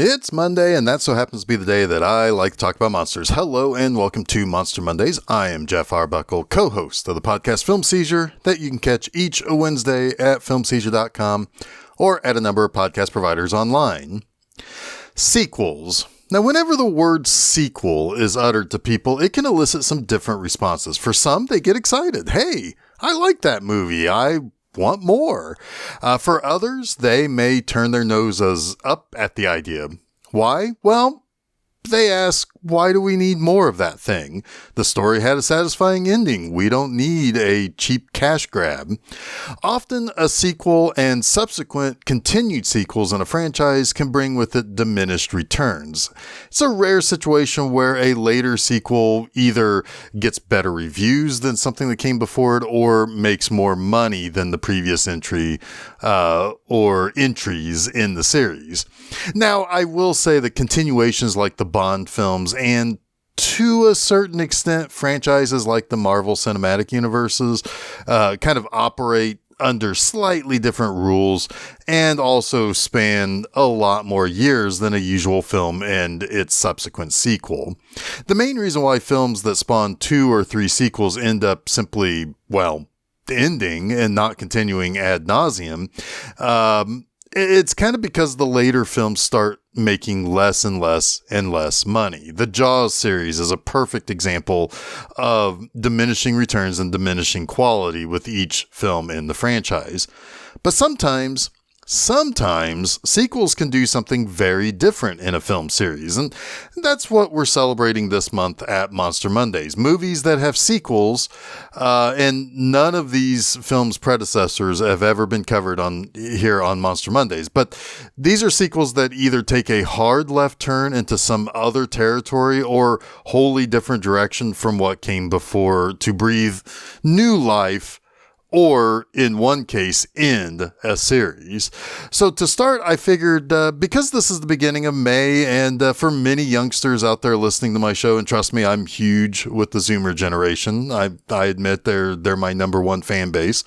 It's Monday, and that so happens to be the day that I like to talk about monsters. Hello, and welcome to Monster Mondays. I am Jeff Arbuckle, co-host of the podcast Film Seizure, that you can catch each Wednesday at filmseizure.com or at a number of podcast providers online. Sequels. Now, whenever the word sequel is uttered to people, it can elicit some different responses. For some, they get excited. Hey, I like that movie. I want more. For others, they may turn their noses up at the idea. Why? Well, they ask, why do we need more of that thing? The story had a satisfying ending. We don't need a cheap cash grab. Often, a sequel and subsequent continued sequels in a franchise can bring with it diminished returns. It's a rare situation where a later sequel either gets better reviews than something that came before it or makes more money than the previous entry or entries in the series. Now, I will say that continuations like the Bond films and to a certain extent franchises like the Marvel Cinematic Universes kind of operate under slightly different rules and also span a lot more years than a usual film and its subsequent sequel. The main reason why films that spawn 2 or 3 sequels end up simply, ending and not continuing ad nauseum, it's kind of because the later films start making less and less and less money. The Jaws series is a perfect example of diminishing returns and diminishing quality with each film in the franchise. But sometimes sequels can do something very different in a film series, and that's what we're celebrating this month at Monster Mondays. Movies that have sequels, and none of these films' predecessors have ever been covered here on Monster Mondays, but these are sequels that either take a hard left turn into some other territory or wholly different direction from what came before to breathe new life, or in one case, end a series. So to start, I figured because this is the beginning of May, and for many youngsters out there listening to my show, and trust me, I'm huge with the Zoomer generation. I admit they're my number one fan base.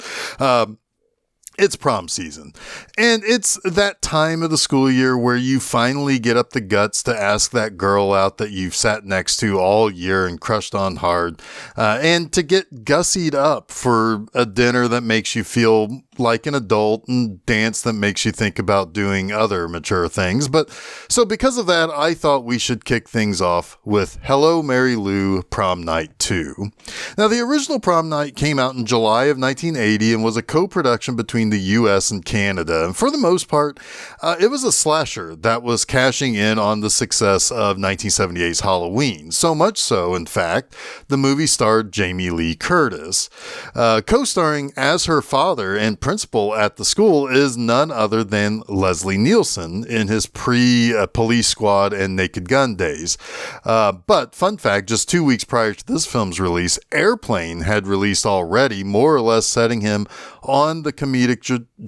It's prom season, and it's that time of the school year where you finally get up the guts to ask that girl out that you've sat next to all year and crushed on hard, and to get gussied up for a dinner that makes you feel like an adult and dance that makes you think about doing other mature things. But so because of that, I thought we should kick things off with Hello, Mary Lou, Prom Night II. Now, the original Prom Night came out in July of 1980 and was a co-production between the U.S. and Canada. And for the most part, it was a slasher that was cashing in on the success of 1978's Halloween. So much so, in fact, the movie starred Jamie Lee Curtis. Co-starring as her father and principal at the school is none other than Leslie Nielsen in his pre-Police Squad and Naked Gun days. But fun fact, just 2 weeks prior to this film's release, Airplane had released already, more or less setting him on the comedic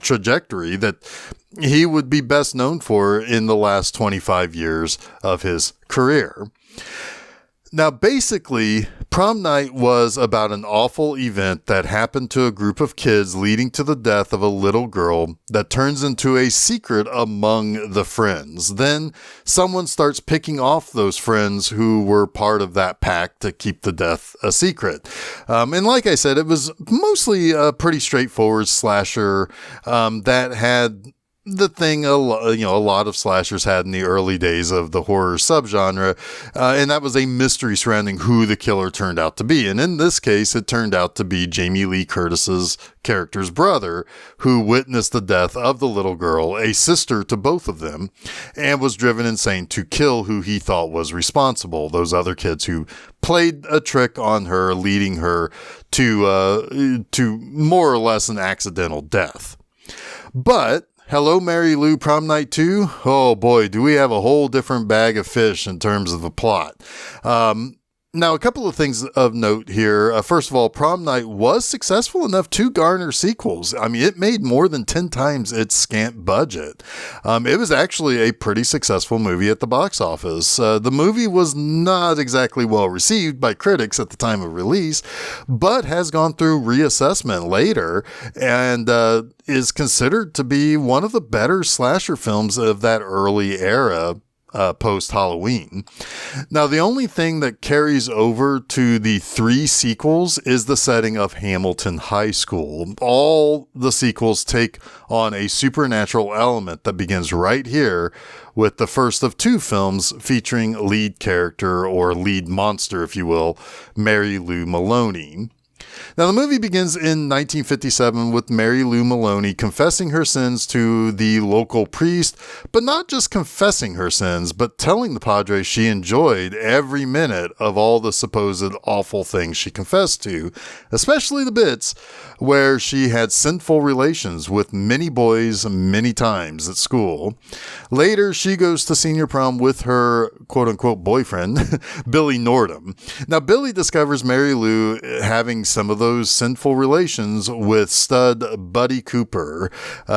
trajectory that he would be best known for in the last 25 years of his career. Now, basically, Prom Night was about an awful event that happened to a group of kids leading to the death of a little girl that turns into a secret among the friends. Then someone starts picking off those friends who were part of that pack to keep the death a secret. And like I said, it was mostly a pretty straightforward slasher that had the thing a lot of slashers had in the early days of the horror subgenre, and that was a mystery surrounding who the killer turned out to be. And in this case, it turned out to be Jamie Lee Curtis's character's brother, who witnessed the death of the little girl, a sister to both of them, and was driven insane to kill who he thought was responsible, those other kids who played a trick on her, leading her to more or less an accidental death. But Hello, Mary Lou, Prom Night II? Oh boy, do we have a whole different bag of fish in terms of the plot. Now, a couple of things of note here. First of all, Prom Night was successful enough to garner sequels. I mean, it made more than 10 times its scant budget. It was actually a pretty successful movie at the box office. The movie was not exactly well received by critics at the time of release, but has gone through reassessment later and is considered to be one of the better slasher films of that early era, post-Halloween. Now, the only thing that carries over to the 3 sequels is the setting of Hamilton High School. All the sequels take on a supernatural element that begins right here with the first of 2 films featuring lead character, or lead monster, if you will, Mary Lou Maloney. Now, the movie begins in 1957 with Mary Lou Maloney confessing her sins to the local priest, but not just confessing her sins, but telling the padre she enjoyed every minute of all the supposed awful things she confessed to, especially the bits where she had sinful relations with many boys many times at school. Later, she goes to senior prom with her quote-unquote boyfriend, Billy Nordham. Now, Billy discovers Mary Lou having some of those sinful relations with stud Buddy Cooper.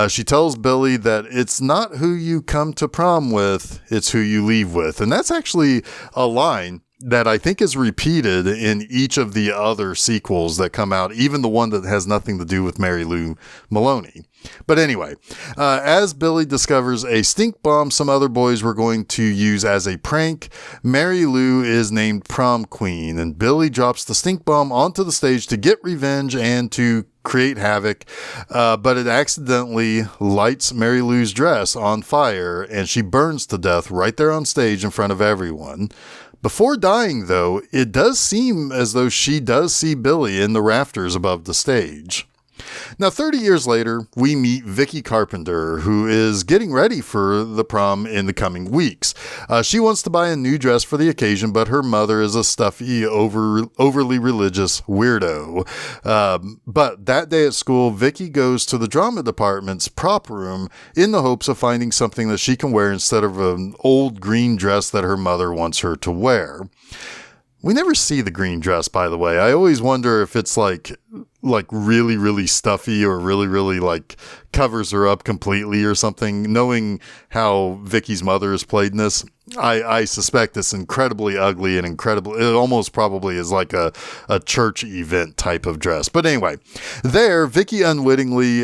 She tells Billy that it's not who you come to prom with, it's who you leave with. And that's actually a line that I think is repeated in each of the other sequels that come out, even the one that has nothing to do with Mary Lou Maloney. But anyway, as Billy discovers a stink bomb some other boys were going to use as a prank, Mary Lou is named prom queen, and Billy drops the stink bomb onto the stage to get revenge and to create havoc, but it accidentally lights Mary Lou's dress on fire, and she burns to death right there on stage in front of everyone. Before dying, though, it does seem as though she does see Billy in the rafters above the stage. Now, 30 years later, we meet Vicky Carpenter, who is getting ready for the prom in the coming weeks. She wants to buy a new dress for the occasion, but her mother is a stuffy, overly religious weirdo. But that day at school, Vicky goes to the drama department's prop room in the hopes of finding something that she can wear instead of an old green dress that her mother wants her to wear. We never see the green dress, by the way. I always wonder if it's like really, really stuffy, or really, really like covers her up completely or something. Knowing how Vicky's mother is played in this, I suspect it's incredibly ugly and it almost probably is like a church event type of dress. But anyway, there, Vicky unwittingly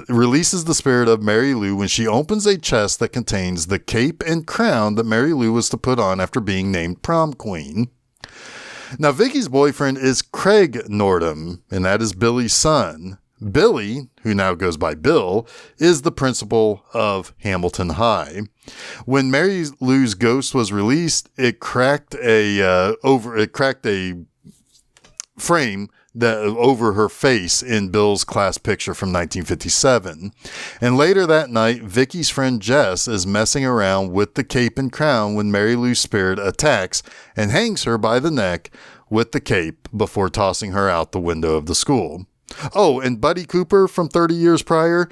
releases the spirit of Mary Lou when she opens a chest that contains the cape and crown that Mary Lou was to put on after being named prom queen. Now, Vicky's boyfriend is Craig Nordham, and that is Billy's son. Billy, who now goes by Bill, is the principal of Hamilton High. When Mary Lou's ghost was released, it cracked a frame that over her face in Bill's class picture from 1957. And later that night, Vicky's friend Jess is messing around with the cape and crown when Mary Lou's spirit attacks and hangs her by the neck with the cape before tossing her out the window of the school. Oh, and Buddy Cooper from 30 years prior,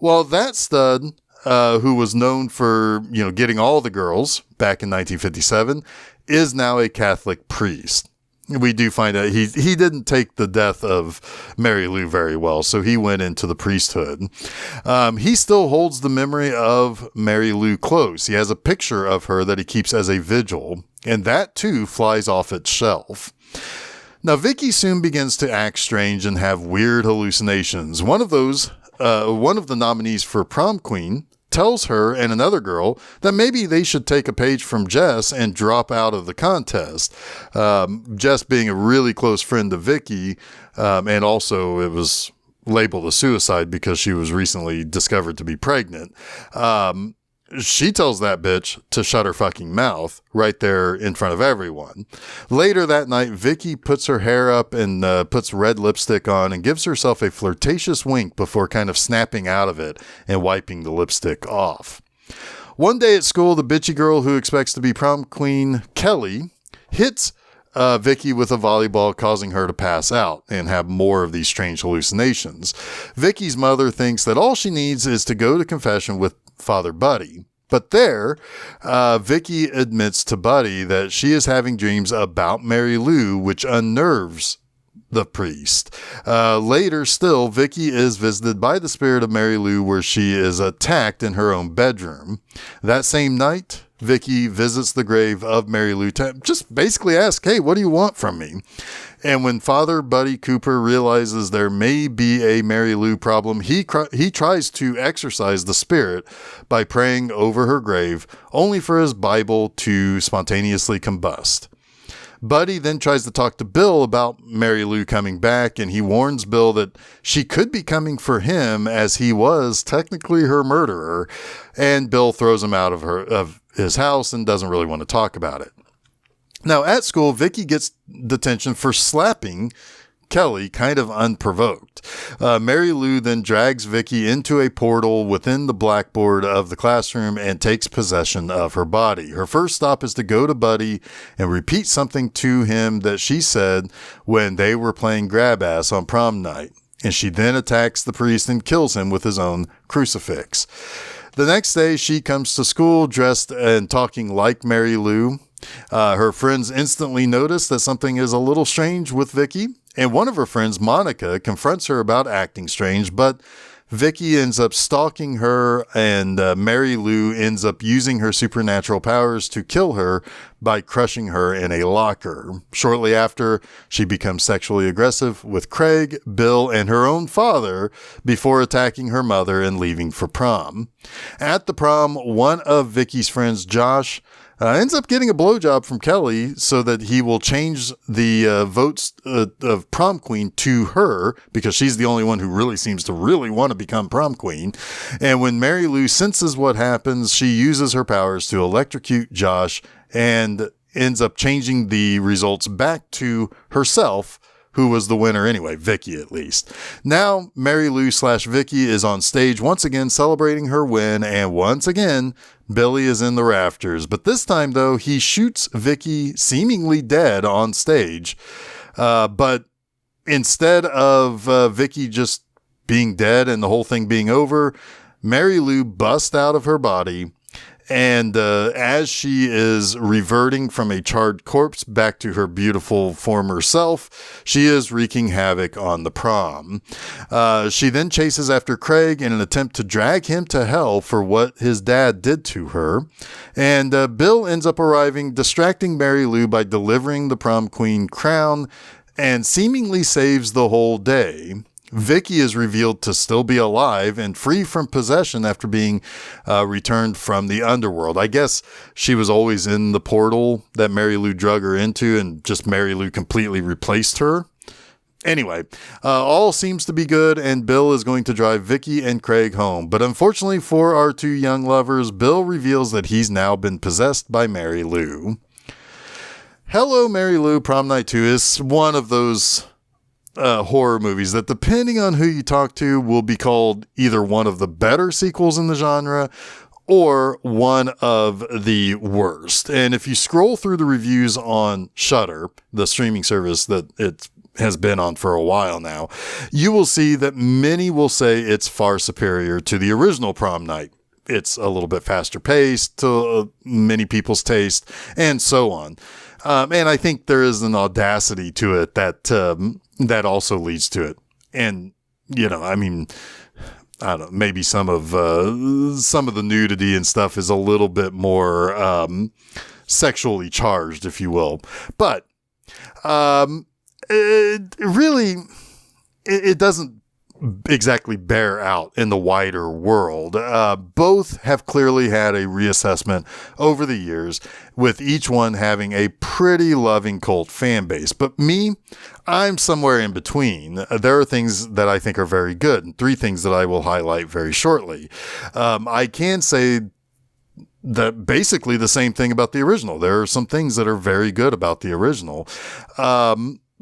well, that stud, who was known for, getting all the girls back in 1957, is now a Catholic priest. We do find out he didn't take the death of Mary Lou very well, so he went into the priesthood. He still holds the memory of Mary Lou close. He has a picture of her that he keeps as a vigil, and that too flies off its shelf. Now, Vicky soon begins to act strange and have weird hallucinations. One of the nominees for prom queen tells her and another girl that maybe they should take a page from Jess and drop out of the contest. Jess being a really close friend to Vicky, and also it was labeled a suicide because she was recently discovered to be pregnant. She tells that bitch to shut her fucking mouth right there in front of everyone. Later that night, Vicky puts her hair up and puts red lipstick on and gives herself a flirtatious wink before kind of snapping out of it and wiping the lipstick off. One day at school, the bitchy girl who expects to be prom queen, Kelly, hits Vicky with a volleyball, causing her to pass out and have more of these strange hallucinations. Vicky's mother thinks that all she needs is to go to confession with Father Buddy. But there, Vicky admits to Buddy that she is having dreams about Mary Lou, which unnerves the priest. Later still, Vicky is visited by the spirit of Mary Lou where she is attacked in her own bedroom. That same night, Vicky visits the grave of Mary Lou to just basically ask, hey, what do you want from me? And when Father Buddy Cooper realizes there may be a Mary Lou problem, he tries to exorcise the spirit by praying over her grave, only for his Bible to spontaneously combust. Buddy then tries to talk to Bill about Mary Lou coming back, and he warns Bill that she could be coming for him as he was technically her murderer, and Bill throws him out of his house and doesn't really want to talk about it. Now, at school, Vicky gets detention for slapping Kelly kind of unprovoked. Mary Lou then drags Vicky into a portal within the blackboard of the classroom and takes possession of her body. Her first stop is to go to Buddy and repeat something to him that she said when they were playing grab ass on prom night. And she then attacks the priest and kills him with his own crucifix. The next day, she comes to school dressed and talking like Mary Lou. Her friends instantly notice that something is a little strange with Vicky, and one of her friends, Monica, confronts her about acting strange, but Vicky ends up stalking her, and Mary Lou ends up using her supernatural powers to kill her by crushing her in a locker. Shortly after, she becomes sexually aggressive with Craig, Bill, and her own father before attacking her mother and leaving for prom. At the prom, one of Vicky's friends, Josh, ends up getting a blowjob from Kelly so that he will change the votes of prom queen to her, because she's the only one who really seems to really want to become prom queen. And when Mary Lou senses what happens, she uses her powers to electrocute Josh and ends up changing the results back to herself, who was the winner anyway, Vicky at least. Now, Mary Lou / Vicky is on stage once again celebrating her win, and once again, Billy is in the rafters. But this time, though, he shoots Vicky seemingly dead on stage. But instead of Vicky just being dead and the whole thing being over, Mary Lou busts out of her body. And as she is reverting from a charred corpse back to her beautiful former self, she is wreaking havoc on the prom. She then chases after Craig in an attempt to drag him to hell for what his dad did to her. And Bill ends up arriving, distracting Mary Lou by delivering the prom queen crown, and seemingly saves the whole day. Vicky is revealed to still be alive and free from possession after being returned from the underworld. I guess she was always in the portal that Mary Lou drug her into, and just Mary Lou completely replaced her. Anyway, all seems to be good, and Bill is going to drive Vicky and Craig home. But unfortunately for our two young lovers, Bill reveals that he's now been possessed by Mary Lou. Hello, Mary Lou, Prom Night 2 is one of those horror movies that, depending on who you talk to, will be called either one of the better sequels in the genre or one of the worst. And if you scroll through the reviews on Shudder, the streaming service that it has been on for a while now, you will see that many will say it's far superior to the original Prom Night. It's a little bit faster paced to many people's taste, and so on. And I think there is an audacity to it that also leads to it. And, you know, I mean, I don't know, maybe some of the nudity and stuff is a little bit more sexually charged, if you will. But it doesn't exactly bear out in the wider world. Both have clearly had a reassessment over the years, with each one having a pretty loving cult fan base. But me, I'm somewhere in between. There are things that I think are very good, and three things that I will highlight very shortly. I can say that basically the same thing about the original. There are some things that are very good about the original.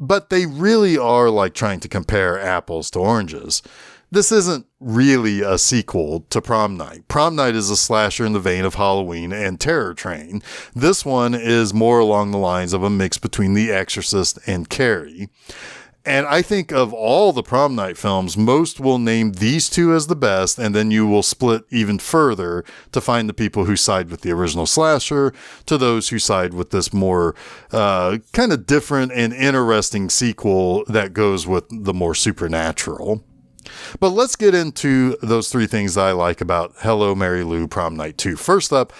But they really are like trying to compare apples to oranges. This isn't really a sequel to Prom Night. Prom Night is a slasher in the vein of Halloween and Terror Train. This one is more along the lines of a mix between The Exorcist and Carrie. And I think of all the Prom Night films, most will name these two as the best, and then you will split even further to find the people who side with the original slasher to those who side with this more kind of different and interesting sequel that goes with the more supernatural. But let's get into those three things I like about Hello, Mary Lou, Prom Night 2. First up,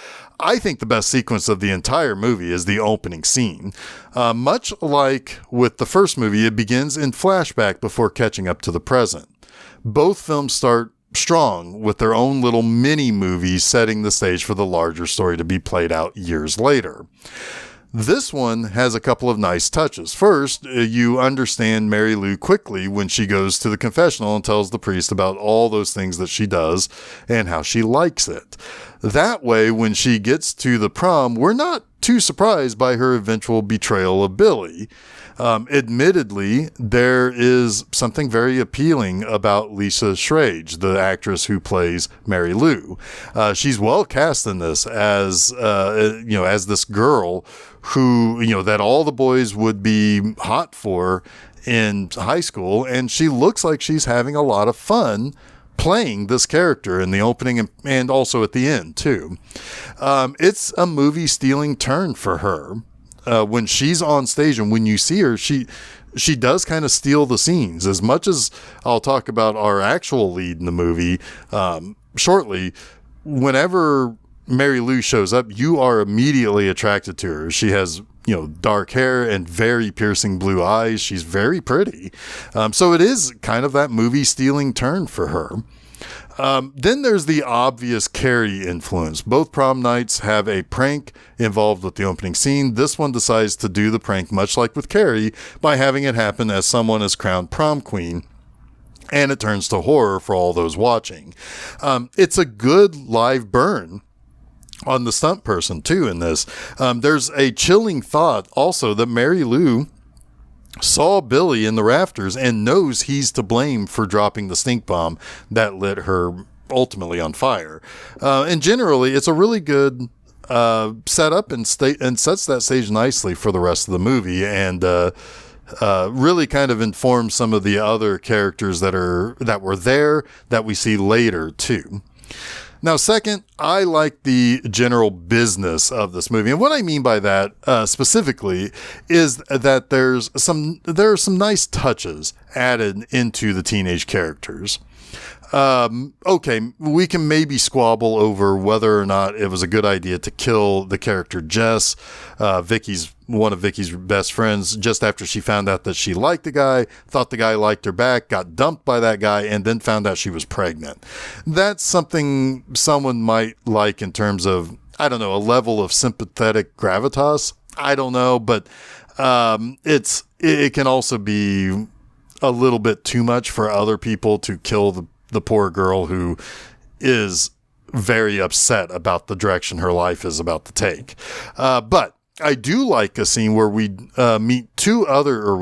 I think the best sequence of the entire movie is the opening scene. Much like with the first movie, it begins in flashback before catching up to the present. Both films start strong with their own little mini movies setting the stage for the larger story to be played out years later. This one has a couple of nice touches. First, you understand Mary Lou quickly when she goes to the confessional and tells the priest about all those things that she does and how she likes it. That way, when she gets to the prom, we're not too surprised by her eventual betrayal of Billy. Admittedly, there is something very appealing about Lisa Schrage, the actress who plays Mary Lou. She's well cast in this as this girl who, that all the boys would be hot for in high school. And she looks like she's having a lot of fun playing this character in the opening and also at the end too. It's a movie stealing turn for her. When she's on stage and when you see her, she does kind of steal the scenes. As much as I'll talk about our actual lead in the movie shortly, whenever Mary Lou shows up, you are immediately attracted to her. She has, dark hair and very piercing blue eyes. She's very pretty. So it is kind of that movie stealing turn for her. Then there's the obvious Carrie influence. Both prom nights have a prank involved with the opening scene. This one decides to do the prank much like with Carrie by having it happen as someone is crowned prom queen. And it turns to horror for all those watching. It's a good live burn on the stunt person too in this. There's a chilling thought also that Mary Lou saw Billy in the rafters and knows he's to blame for dropping the stink bomb that lit her ultimately on fire. And generally, it's a really good setup and sets that stage nicely for the rest of the movie, and really kind of informs some of the other characters that were there that we see later too. Now, second, I like the general business of this movie. And what I mean by that specifically is that there are some nice touches added into the teenage characters. Okay, we can maybe squabble over whether or not it was a good idea to kill the character Jess, one of Vicky's best friends, just after she found out that she liked the guy, thought the guy liked her back, got dumped by that guy, and then found out she was pregnant. That's something someone might like in terms of, I don't know, a level of sympathetic gravitas. I don't know, but it can also be a little bit too much for other people to kill the poor girl who is very upset about the direction her life is about to take. But I do like a scene where we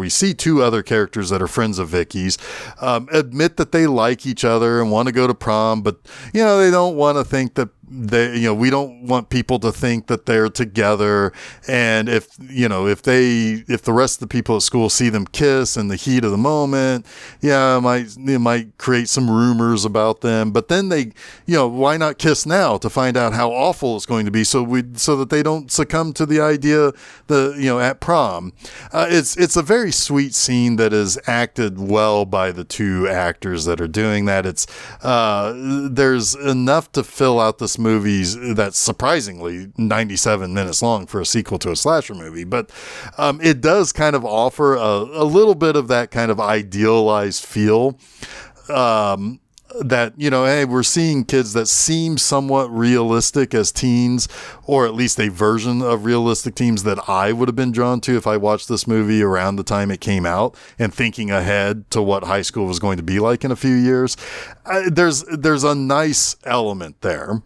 see two other characters that are friends of Vicky's, admit that they like each other and want to go to prom, but they don't want to think that we don't want people to think that they're together. And if the rest of the people at school see them kiss in the heat of the moment, it might create some rumors about them. But then why not kiss now to find out how awful it's going to be, so that they don't succumb to the idea at prom. It's a very sweet scene that is acted well by the two actors that are doing that. It's there's enough to fill out this movie that's surprisingly 97 minutes long for a sequel to a slasher movie, but it does kind of offer a little bit of that kind of idealized feel. That, hey, we're seeing kids that seem somewhat realistic as teens, or at least a version of realistic teens that I would have been drawn to if I watched this movie around the time it came out and thinking ahead to what high school was going to be like in a few years. There's a nice element there.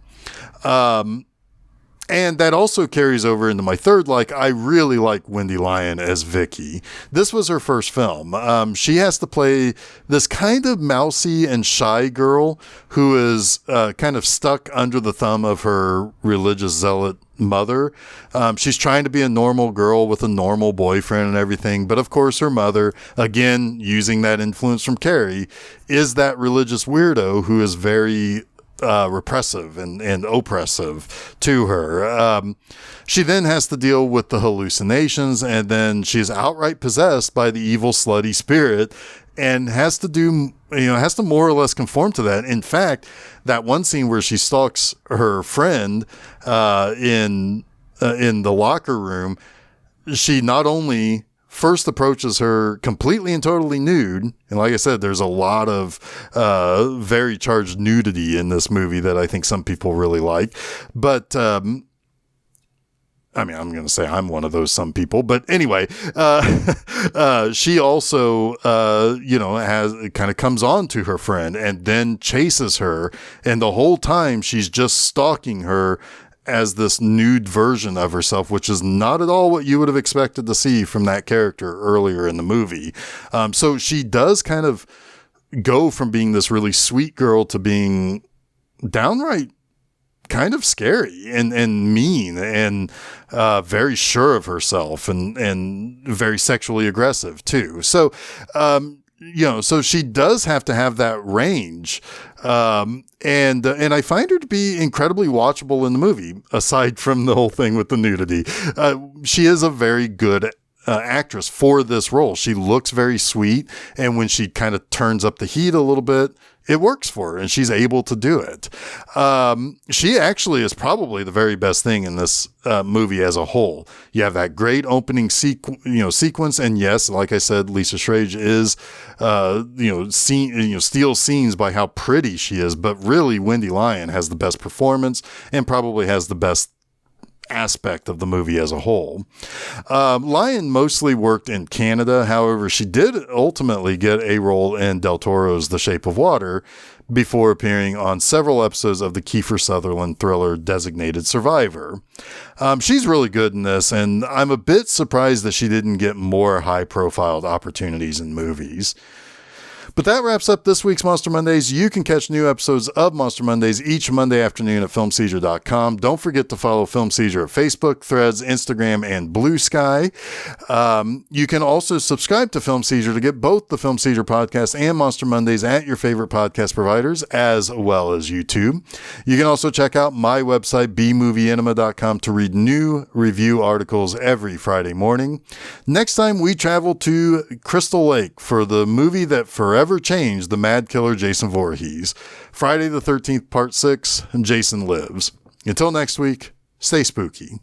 And that also carries over into my third I really like Wendy Lyon as Vicky. This was her first film. She has to play this kind of mousy and shy girl who is kind of stuck under the thumb of her religious zealot mother. She's trying to be a normal girl with a normal boyfriend and everything, but of course her mother, again using that influence from Carrie, is that religious weirdo who is very repressive and oppressive to her. She then has to deal with the hallucinations, and then she's outright possessed by the evil slutty spirit and has to do has to more or less conform to that. In fact, that one scene where she stalks her friend in the locker room, she not only first approaches her completely and totally nude, and like I said, there's a lot of very charged nudity in this movie that I think some people really like, but I'm going to say I'm one of those some people, but anyway, she also, kind of comes on to her friend and then chases her. And the whole time she's just stalking her as this nude version of herself, which is not at all what you would have expected to see from that character earlier in the movie. So she does kind of go from being this really sweet girl to being downright kind of scary and mean and very sure of herself and very sexually aggressive too. So, so she does have to have that range. And I find her to be incredibly watchable in the movie, aside from the whole thing with the nudity. She is a very good actress for this role. She looks very sweet, and when she kind of turns up the heat a little bit, it works for her, and she's able to do it. She actually is probably the very best thing in this movie as a whole. You have that great opening sequence, and yes, like I said, Lisa Schrage is, steals scenes by how pretty she is. But really, Wendy Lyon has the best performance and probably has the best aspect of the movie as a whole. Lyon mostly worked in Canada. However, she did ultimately get a role in Del Toro's The Shape of Water before appearing on several episodes of the Kiefer Sutherland thriller Designated Survivor. She's really good in this, and I'm a bit surprised that she didn't get more high-profile opportunities in movies. But that wraps up this week's Monster Mondays. You can catch new episodes of Monster Mondays each Monday afternoon at filmseizure.com. Don't forget to follow Film Seizure at Facebook, Threads, Instagram, and Blue Sky. You can also subscribe to Film Seizure to get both the Film Seizure Podcast and Monster Mondays at your favorite podcast providers, as well as YouTube. You can also check out my website, bmovieenema.com, to read new review articles every Friday morning. Next time, we travel to Crystal Lake for the movie that forever changed the mad killer Jason Voorhees. Friday the 13th, Part 6, Jason Lives. Until next week, stay spooky.